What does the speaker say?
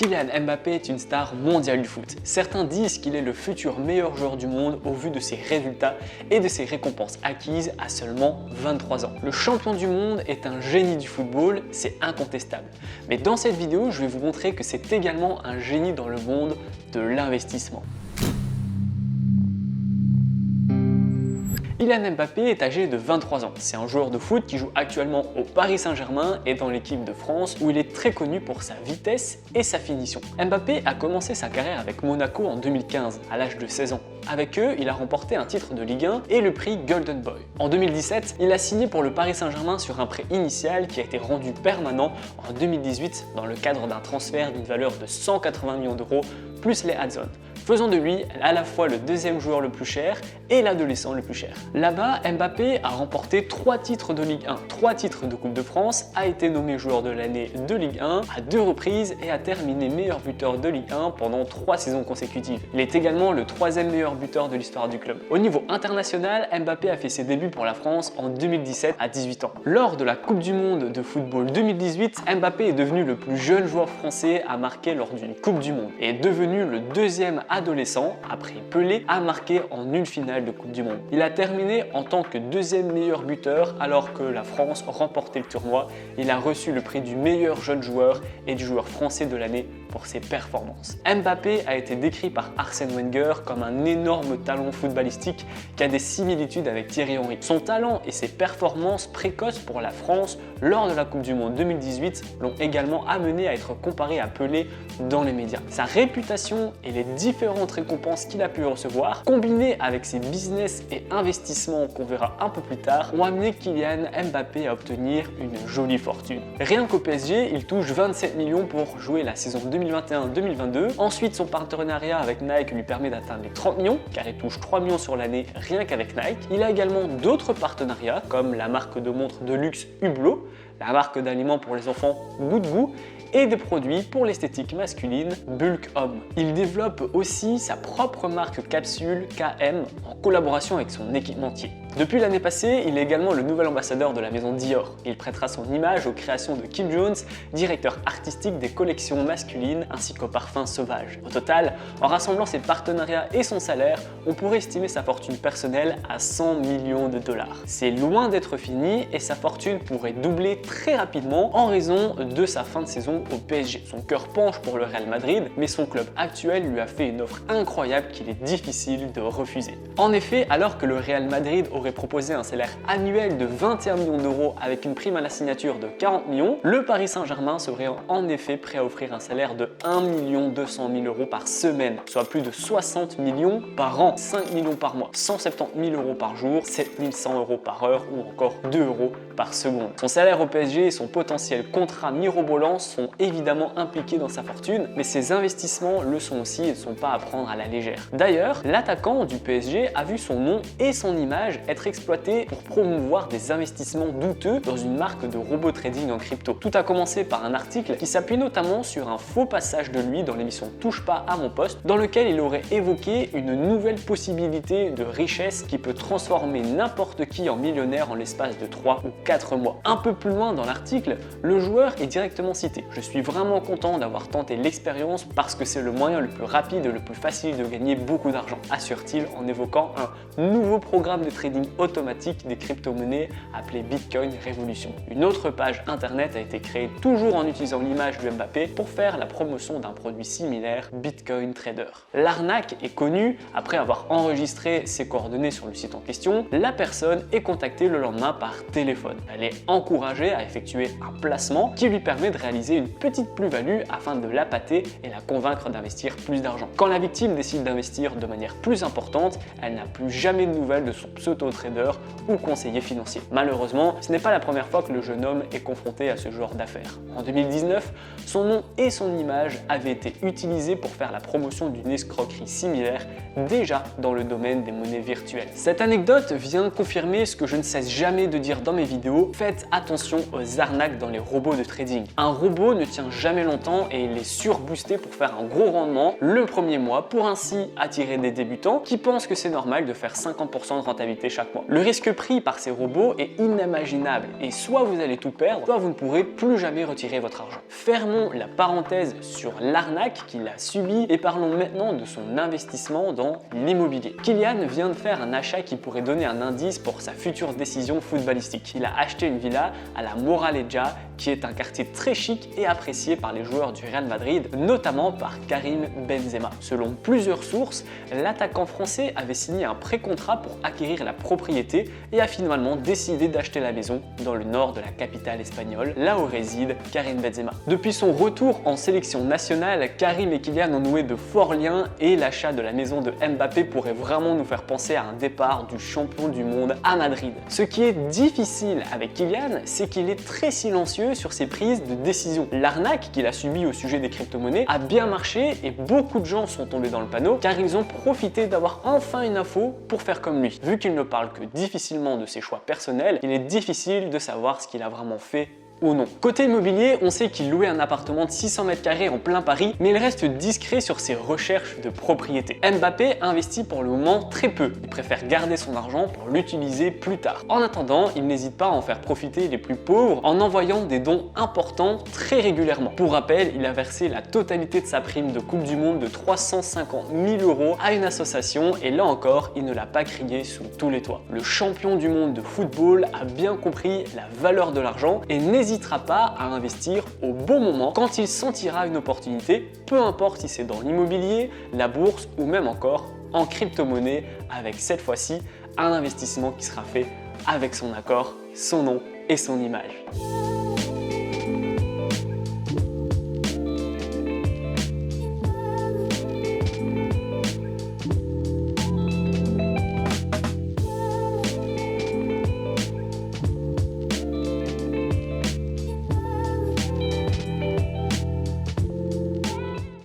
Kylian Mbappé est une star mondiale du foot. Certains disent qu'il est le futur meilleur joueur du monde au vu de ses résultats et de ses récompenses acquises à seulement 23 ans. Le champion du monde est un génie du football, c'est incontestable. Mais dans cette vidéo, je vais vous montrer que c'est également un génie dans le monde de l'investissement. Kylian Mbappé est âgé de 23 ans. C'est un joueur de foot qui joue actuellement au Paris Saint-Germain et dans l'équipe de France où il est très connu pour sa vitesse et sa finition. Mbappé a commencé sa carrière avec Monaco en 2015, à l'âge de 16 ans. Avec eux, il a remporté un titre de Ligue 1 et le prix Golden Boy. En 2017, il a signé pour le Paris Saint-Germain sur un prêt initial qui a été rendu permanent en 2018 dans le cadre d'un transfert d'une valeur de 180 millions d'euros plus les add-ons, faisant de lui à la fois le deuxième joueur le plus cher et l'adolescent le plus cher. Là-bas, Mbappé a remporté 3 titres de Ligue 1, 3 titres de Coupe de France, a été nommé joueur de l'année de Ligue 1 à 2 reprises et a terminé meilleur buteur de Ligue 1 pendant 3 saisons consécutives. Il est également le 3e meilleur buteur de l'histoire du club. Au niveau international, Mbappé a fait ses débuts pour la France en 2017 à 18 ans. Lors de la Coupe du Monde de football 2018, Mbappé est devenu le plus jeune joueur français à marquer lors d'une Coupe du Monde et est devenu le deuxième adolescent, après Pelé, à marquer en une finale de Coupe du Monde. Il a terminé en tant que 2e meilleur buteur alors que la France remportait le tournoi. Il a reçu le prix du meilleur jeune joueur et du joueur français de l'année pour ses performances. Mbappé a été décrit par Arsène Wenger comme un énorme talent footballistique qui a des similitudes avec Thierry Henry. Son talent et ses performances précoces pour la France lors de la Coupe du Monde 2018 l'ont également amené à être comparé à Pelé dans les médias. Sa réputation et les différentes récompenses qu'il a pu recevoir, combinées avec ses business et investissements qu'on verra un peu plus tard, ont amené Kylian Mbappé à obtenir une jolie fortune. Rien qu'au PSG, il touche 27 millions pour jouer la saison 2021-2022. Ensuite, son partenariat avec Nike lui permet d'atteindre les 30 millions, car il touche 3 millions sur l'année rien qu'avec Nike. Il a également d'autres partenariats, comme la marque de montres de luxe Hublot, la marque d'aliments pour les enfants Good Goût, et des produits pour l'esthétique masculine Bulk Homme. Il développe aussi sa propre marque capsule KM en collaboration avec son équipementier. Depuis l'année passée, il est également le nouvel ambassadeur de la maison Dior. Il prêtera son image aux créations de Kim Jones, directeur artistique des collections masculines ainsi qu'aux parfums sauvages. Au total, en rassemblant ses partenariats et son salaire, on pourrait estimer sa fortune personnelle à 100 millions de dollars. C'est loin d'être fini et sa fortune pourrait doubler très rapidement en raison de sa fin de saison au PSG. Son cœur penche pour le Real Madrid, mais son club actuel lui a fait une offre incroyable qu'il est difficile de refuser. En effet, alors que le Real Madrid aurait proposé un salaire annuel de 21 millions d'euros avec une prime à la signature de 40 millions, le Paris Saint-Germain serait en effet prêt à offrir un salaire de 1 200 000 euros par semaine, soit plus de 60 millions par an, 5 millions par mois, 170 000 euros par jour, 7 100 euros par heure ou encore 2 euros par seconde. Son salaire au PSG et son potentiel contrat mirobolant sont évidemment impliqués dans sa fortune, mais ses investissements le sont aussi et ne sont pas à prendre à la légère. D'ailleurs, l'attaquant du PSG a vu son nom et son image être exploités pour promouvoir des investissements douteux dans une marque de robot trading en crypto. Tout a commencé par un article qui s'appuie notamment sur un faux passage de lui dans l'émission Touche pas à mon poste, dans lequel il aurait évoqué une nouvelle possibilité de richesse qui peut transformer n'importe qui en millionnaire en l'espace de 3 ou 4 mois. Un peu plus loin dans l'article, le joueur est directement cité. Je suis vraiment content d'avoir tenté l'expérience parce que c'est le moyen le plus rapide et le plus facile de gagner beaucoup d'argent, assure-t-il en évoquant un nouveau programme de trading automatique des crypto-monnaies appelé Bitcoin Revolution. Une autre page internet a été créée toujours en utilisant l'image de Mbappé pour faire la promotion d'un produit similaire, Bitcoin Trader. L'arnaque est connue. Après avoir enregistré ses coordonnées sur le site en question, la personne est contactée le lendemain par téléphone. Elle est encouragée à effectuer un placement qui lui permet de réaliser une petite plus-value afin de l'appâter et la convaincre d'investir plus d'argent. Quand la victime décide d'investir de manière plus importante, elle n'a plus jamais de nouvelles de son pseudo-trader ou conseiller financier. Malheureusement, ce n'est pas la première fois que le jeune homme est confronté à ce genre d'affaires. En 2019, son nom et son image avaient été utilisés pour faire la promotion d'une escroquerie similaire déjà dans le domaine des monnaies virtuelles. Cette anecdote vient confirmer ce que je ne cesse jamais de dire dans mes vidéos vidéo, faites attention aux arnaques dans les robots de trading. Un robot ne tient jamais longtemps et il est surboosté pour faire un gros rendement le premier mois pour ainsi attirer des débutants qui pensent que c'est normal de faire 50% de rentabilité chaque mois. Le risque pris par ces robots est inimaginable et soit vous allez tout perdre, soit vous ne pourrez plus jamais retirer votre argent. Fermons la parenthèse sur l'arnaque qu'il a subie et parlons maintenant de son investissement dans l'immobilier. Kylian vient de faire un achat qui pourrait donner un indice pour sa future décision footballistique. Il a acheté une villa à la Moraleja, qui est un quartier très chic et apprécié par les joueurs du Real Madrid, notamment par Karim Benzema. Selon plusieurs sources, l'attaquant français avait signé un pré-contrat pour acquérir la propriété et a finalement décidé d'acheter la maison dans le nord de la capitale espagnole, là où réside Karim Benzema. Depuis son retour en sélection nationale, Karim et Kylian ont noué de forts liens et l'achat de la maison de Mbappé pourrait vraiment nous faire penser à un départ du champion du monde à Madrid. Ce qui est difficile avec Kylian, c'est qu'il est très silencieux sur ses prises de décision. L'arnaque qu'il a subie au sujet des crypto-monnaies a bien marché et beaucoup de gens sont tombés dans le panneau car ils ont profité d'avoir enfin une info pour faire comme lui. Vu qu'il ne parle que difficilement de ses choix personnels, il est difficile de savoir ce qu'il a vraiment fait ou non. Côté immobilier, on sait qu'il louait un appartement de 600 mètres carrés en plein Paris, mais il reste discret sur ses recherches de propriété. Mbappé investit pour le moment très peu. Il préfère garder son argent pour l'utiliser plus tard. En attendant, il n'hésite pas à en faire profiter les plus pauvres en envoyant des dons importants très régulièrement. Pour rappel, il a versé la totalité de sa prime de Coupe du Monde de 350 000 € à une association et là encore, il ne l'a pas crié sous tous les toits. Le champion du monde de football a bien compris la valeur de l'argent et n'hésitera pas à investir au bon moment quand il sentira une opportunité, peu importe si c'est dans l'immobilier, la bourse ou même encore en crypto-monnaie avec cette fois-ci un investissement qui sera fait avec son accord, son nom et son image.